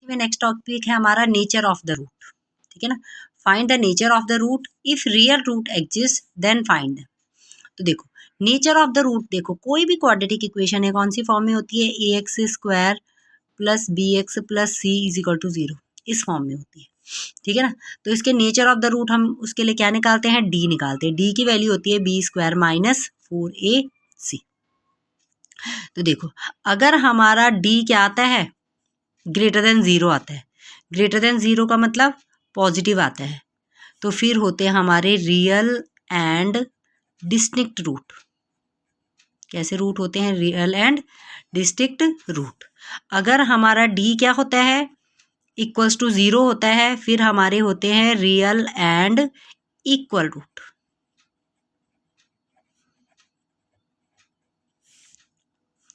में next topic है हमारा नेचर ऑफ द रूट, ठीक है ना। Find the nature of the root, if real root exist then find. तो देखो नेचर ऑफ द रूट, देखो कोई भी क्वाड्रेटिक इक्वेशन है कौन सी फॉर्म में होती है, a x square plus b x plus c is equal to 0, इस फॉर्म में होती है, ठीक है ना। तो इसके नेचर ऑफ द रूट हम उसके लिए क्या निकालते हैं, डी निकालते हैं। डी की वैल्यू होती है बी स्क्वायर माइनस 4ac। तो देखो अगर हमारा डी क्या आता है, ग्रेटर देन 0 आता है, ग्रेटर देन 0 का मतलब पॉजिटिव आता है, तो फिर होते हैं हमारे रियल एंड डिस्टिंक्ट रूट। कैसे रूट होते हैं, रियल एंड डिस्टिंक्ट रूट। अगर हमारा डी क्या होता है, इक्वल्स टू 0 होता है, फिर हमारे होते हैं रियल एंड इक्वल रूट।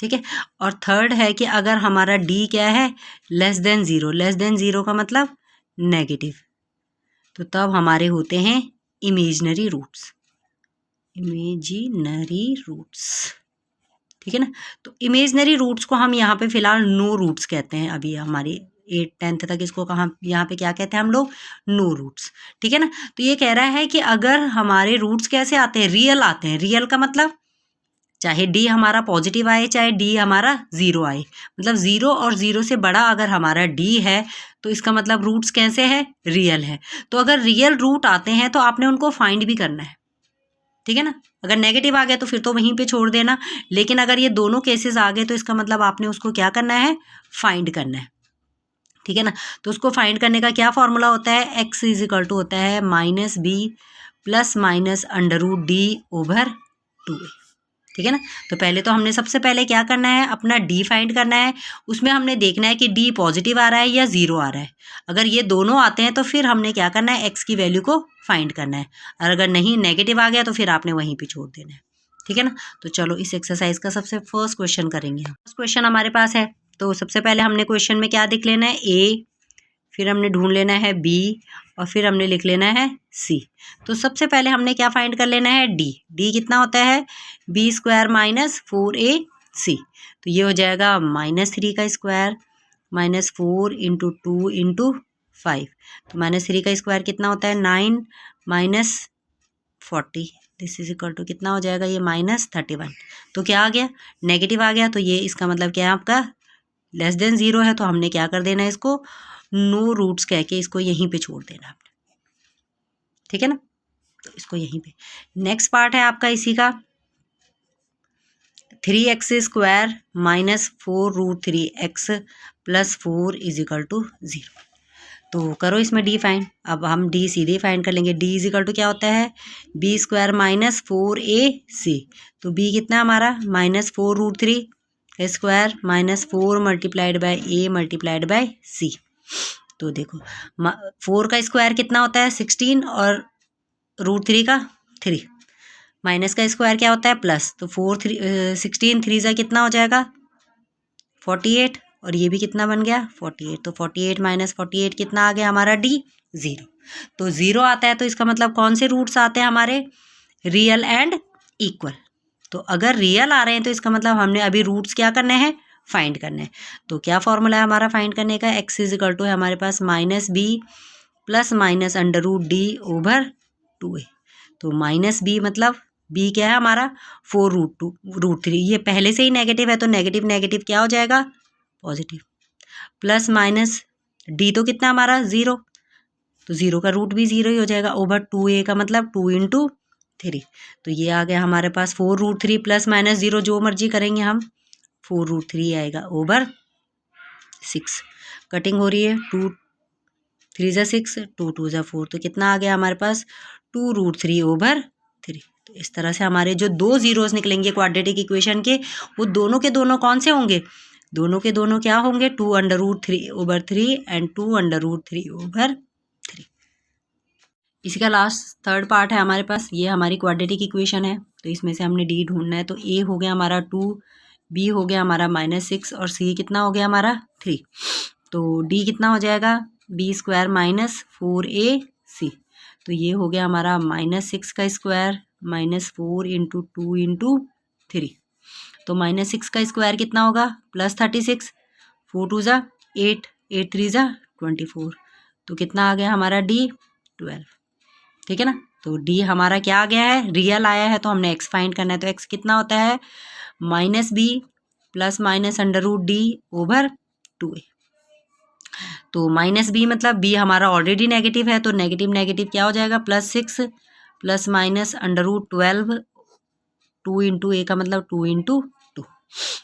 ठीक है। और थर्ड है कि अगर हमारा डी क्या है, लेस देन 0, लेस देन 0 का मतलब नेगेटिव, तो तब हमारे होते हैं इमेजिनरी रूट्स, इमेजिनरी रूट्स, ठीक है ना। तो इमेजिनरी रूट्स को हम यहाँ पे फिलहाल नो रूट्स कहते हैं। अभी हमारी 8th तक इसको कहाँ यहाँ पे क्या कहते हैं हम लोग, नो रूट्स, ठीक है ना। तो ये कह रहा है कि अगर हमारे रूट्स कैसे आते हैं, रियल आते हैं। रियल का मतलब चाहे डी हमारा पॉजिटिव आए चाहे डी हमारा 0 आए, मतलब 0 और 0 से बड़ा अगर हमारा डी है तो इसका मतलब रूट्स कैसे है, रियल है। तो अगर रियल रूट आते हैं तो आपने उनको फाइंड भी करना है, ठीक है ना। अगर नेगेटिव आ गया तो फिर तो वहीं पे छोड़ देना, लेकिन अगर ये दोनों केसेस आ गए तो इसका मतलब आपने उसको क्या करना है, फाइंड करना है, ठीक है ना। तो उसको फाइंड करने का क्या फॉर्मूला होता है, x इज इक्वल टू होता है minus b plus minus under root d over 2a, ठीक है ना। तो पहले तो हमने सबसे पहले क्या करना है, अपना डी फाइंड करना है। उसमें हमने देखना है कि डी पॉजिटिव आ रहा है या 0 आ रहा है। अगर ये दोनों आते हैं तो फिर हमने क्या करना है, एक्स की वैल्यू को फाइंड करना है, और अगर नहीं नेगेटिव आ गया तो फिर आपने वहीं पे छोड़ देना है, ठीक है ना। तो चलो इस एक्सरसाइज का सबसे फर्स्ट क्वेश्चन करेंगे। फर्स्ट क्वेश्चन हमारे पास है, तो सबसे पहले हमने क्वेश्चन में क्या देख लेना है, ए, फिर हमने ढूंढ लेना है बी, और फिर हमने लिख लेना है सी। तो सबसे पहले हमने क्या फाइंड कर लेना है, डी। डी कितना होता है, बी स्क्वायर माइनस 4ac। तो ये हो जाएगा -3 का स्क्वायर माइनस 4 इंटू 2 इंटू 5। तो -3 का स्क्वायर कितना होता है, 9 minus 40, this is equal to कितना हो जाएगा, ये -31। तो क्या आ गया, नेगेटिव आ गया। तो ये इसका मतलब क्या है आपका, लेस देन 0 है, तो हमने क्या कर देना है, इसको नो रूट्स कह के इसको यहीं पे छोड़ देना आपने, ठीक है ना। तो इसको यहीं पे, नेक्स्ट पार्ट है आपका इसी का, 3x square minus 4 root 3x plus 4 is equal to 0। तो करो इसमें डी फाइंड। अब हम डी सीधे फाइंड कर लेंगे। डी इज इक्वल टू क्या होता है, बी स्क्वायर माइनस 4ac। तो बी कितना हमारा, -4 रूट 3 का square minus 4 multiplied by a multiplied by c. तो देखो 4 का स्क्वायर कितना होता है, 16, और रूट 3 का 3, माइनस का स्क्वायर क्या होता है, प्लस। तो 16 3 जा कितना हो जाएगा, 48, और ये भी कितना बन गया, 48। तो 48 माइनस 48 कितना आ गया हमारा, डी 0। तो 0 आता है तो इसका मतलब कौन से रूट्स आते हैं हमारे, रियल एंड इक्वल। तो अगर रियल आ रहे हैं तो इसका मतलब हमने अभी रूट्स क्या करने हैं, फाइंड करना है। तो क्या फॉर्मूला है हमारा फाइंड करने का, x इज इक्वल टू है हमारे पास -b plus minus under root d over 2a। तो -b मतलब b क्या है हमारा, 4 रूट 3, ये पहले से ही नेगेटिव है तो नेगेटिव नेगेटिव क्या हो जाएगा, पॉजिटिव, प्लस माइनस डी तो कितना हमारा 0, तो 0 का रूट भी 0 ही हो जाएगा, ओवर 2a का मतलब 2 इंटू 3। तो ये आ गया हमारे पास 4 रूट 3 प्लस माइनस 0, जो मर्जी करेंगे हम, 4 रूट 3 आएगा ओवर 6। कटिंग हो रही है, 2 3 ज़ा 6, 2 2 ज़ा 4, तो कितना आ गया हमारे पास, 2 रूट 3 ओवर 3। तो इस तरह से हमारे जो दो जीरोस निकलेंगे क्वाड्रेटिक इक्वेशन के, वो दोनों के दोनों कौन से होंगे, दोनों के दोनों क्या होंगे, 2 under root 3 over 3 and 2 under root 3 over 3। इसी का लास्ट थर्ड पार्ट है हमारे पास, ये हमारी क्वाड्रेटिक इक्वेशन है। तो इसमें से हमने डी ढूंढना है। तो ए हो गया हमारा 2, बी हो गया हमारा -6, और सी कितना हो गया हमारा 3। तो डी कितना हो जाएगा, बी स्क्वायर माइनस 4ac। तो ये हो गया हमारा -6 का स्क्वायर माइनस 4 इंटू 2 इंटू 3। तो -6 का स्क्वायर कितना होगा, +36, 4 2 ज़ा 8, 8 3 ज़ा 24, तो कितना आ गया हमारा D 12, ठीक है ना। तो D हमारा क्या आ गया है, रियल आया है, तो हमने x फाइंड करना है। तो x कितना होता है -b plus minus under root D over 2a। तो -b मतलब b हमारा ऑलरेडी नेगेटिव है, तो नेगेटिव नेगेटिव क्या हो जाएगा, +6 plus minus under root 12, 2 into a का मतलब 2 इंटू 2।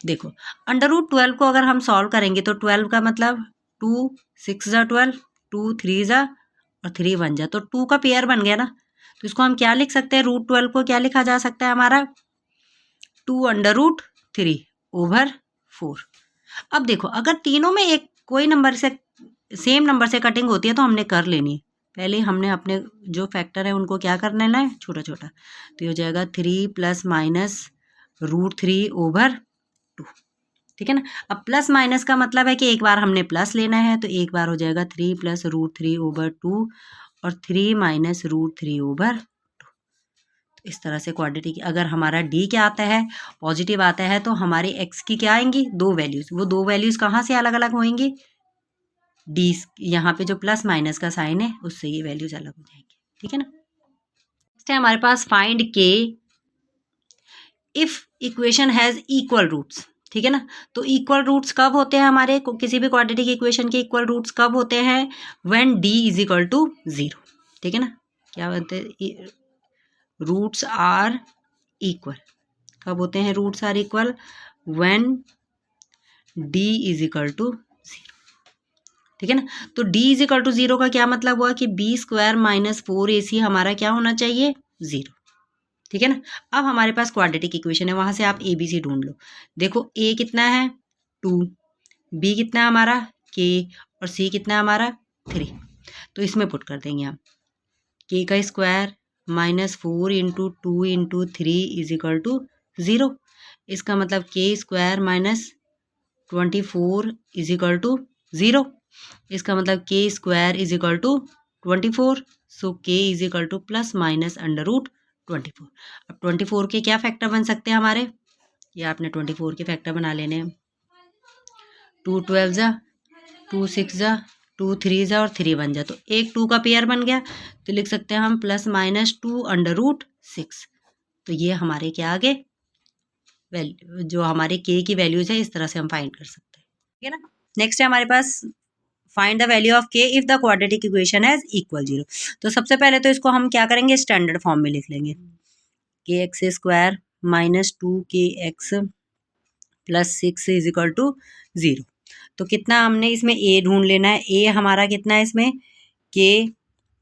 देखो अंडर रूट 12 को अगर हम सॉल्व करेंगे तो 12 का मतलब 2 6 ज़ा 12, 2 3 ज़ा और 3 1 ज़ा, तो 2 का पेयर बन गया ना। तो इसको हम क्या लिख सकते हैं, रूट 12 को क्या लिखा जा सकता है हमारा 2 अंडर रूट 3 ओवर 4। अब देखो अगर तीनों में एक कोई नंबर से सेम नंबर से कटिंग होती है तो हमने कर लेनी है। पहले हमने अपने जो फैक्टर है उनको क्या करना है, छोटा छोटा। तो ये हो जाएगा 3 प्लस माइनस रूट 3 ओवर 2, ठीक है ना। अब प्लस माइनस का मतलब है कि एक बार हमने प्लस लेना है, तो एक बार हो जाएगा 3 प्लस रूट 3 ओवर 2 और 3 माइनस रूट 3 ओवर 2। तो इस तरह से क्वाड्रेटिक की अगर हमारा D क्या आता है, पॉजिटिव आता है, तो हमारी x की क्या आएंगी, 2 वैल्यूज़। वो 2 वैल्यूज़ कहाँ से अलग अलग होंगी, D यहाँ पे जो प्लस माइनस का साइन है उससे ये वैल्यूज़ अलग हो जाएंगी, ठीक है ना। नेक्स्ट है हमारे पास find K if equation has equal roots, ठीक है ना। तो इक्वल रूट्स कब होते हैं हमारे किसी भी क्वाड्रेटिक इक्वेशन के इक्वल रूट्स कब होते हैं, when D is equal to 0, ठीक है ना। क्या बोलते हैं, रूट्स आर इक्वल कब होते हैं, roots are equal when D is equal to 0, ठीक है ना। तो D इज इक्वल टू 0 का क्या मतलब हुआ कि b स्क्वायर माइनस 4ac हमारा क्या होना चाहिए, 0, ठीक है ना। अब हमारे पास क्वाड्रेटिक इक्वेशन है, वहां से आप ABC ढूंढ लो। देखो A कितना है 2, B कितना है हमारा K और C कितना है हमारा 3। तो इसमें पुट कर देंगे हम K का square -4 into 2 into 3 is equal to 0। इसका मतलब K square minus 24 is equal to 0। इसका मतलब K square is equal to 24। So K is equal to plus minus under root 24। अब 24 के क्या फैक्टर बन सकते हैं हमारे, या आपने 24 के फैक्टर बना लेने हैं, 2 12 ज़ा 2 6 ज़ा 2 3 ज़ा और 3 1 ज़ा, तो एक 2 का पेयर बन गया। तो लिख सकते हैं हम प्लस माइनस 2 अंडर रूट 6। तो ये हमारे क्या आगे वैल्यू जो हमारे K की वैल्यूज है इस तरह से हम फाइंड कर सकते हैं, ठीक है ना। नेक्स्ट है हमारे पास find the value of K if the quadratic equation has equal 0। तो सबसे पहले तो इसको हम क्या करेंगे, स्टैंडर्ड फॉर्म में लिख लेंगे, kx square minus 2kx plus 6 is equal to 0। तो कितना हमने इसमें a ढूंढ लेना है, a हमारा कितना है इसमें k,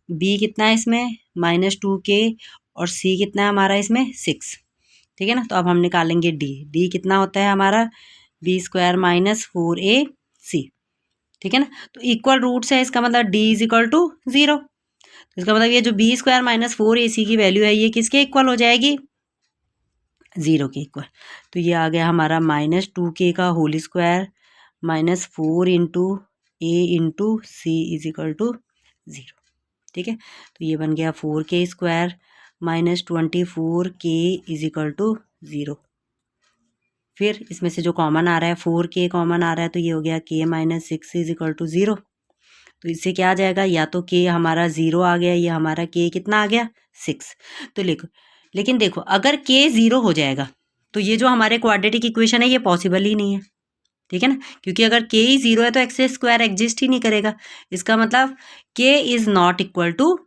b कितना है इसमें -2k और c कितना है हमारा इसमें 6, ठीक है ना। तो अब हम निकालेंगे d कितना होता है हमारा b स्क्वायर माइनस 4ac, ठीक है ना। तो इक्वल रूट्स है, इसका मतलब d इज इक्वल टू 0। तो इसका मतलब ये जो b स्क्वायर माइनस 4ac की वैल्यू है ये किसके इक्वल हो जाएगी, 0 के इक्वल। तो ये आ गया हमारा -2k का whole square minus 4 into a into c is equal to 0, ठीक है। तो ये बन गया 4k square minus 24k is equal to 0। फिर इसमें से जो कॉमन आ रहा है 4k कॉमन आ रहा है, तो ये हो गया k minus 6 is equal to 0। तो इससे क्या आ जाएगा, या तो k हमारा 0 आ गया, या हमारा k कितना आ गया 6। तो लिखो, लेकिन देखो अगर k 0 हो जाएगा तो ये जो हमारे क्वाड्रेटिक इक्वेशन है ये पॉसिबल ही नहीं है, ठीक है ना। क्योंकि अगर k ही 0 है तो एक्स स्क्वायर एग्जिस्ट ही नहीं करेगा। इसका मतलब k is not equal to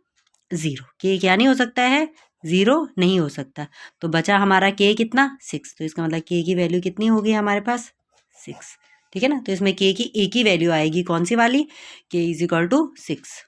0, k क्या नहीं हो सकता है, 0 नहीं हो सकता। तो बचा हमारा k कितना 6। तो इसका मतलब k की वैल्यू कितनी होगी हमारे पास 6, ठीक है ना। तो इसमें k की एक ही वैल्यू आएगी, कौन सी वाली, k इज इक्वल टू 6।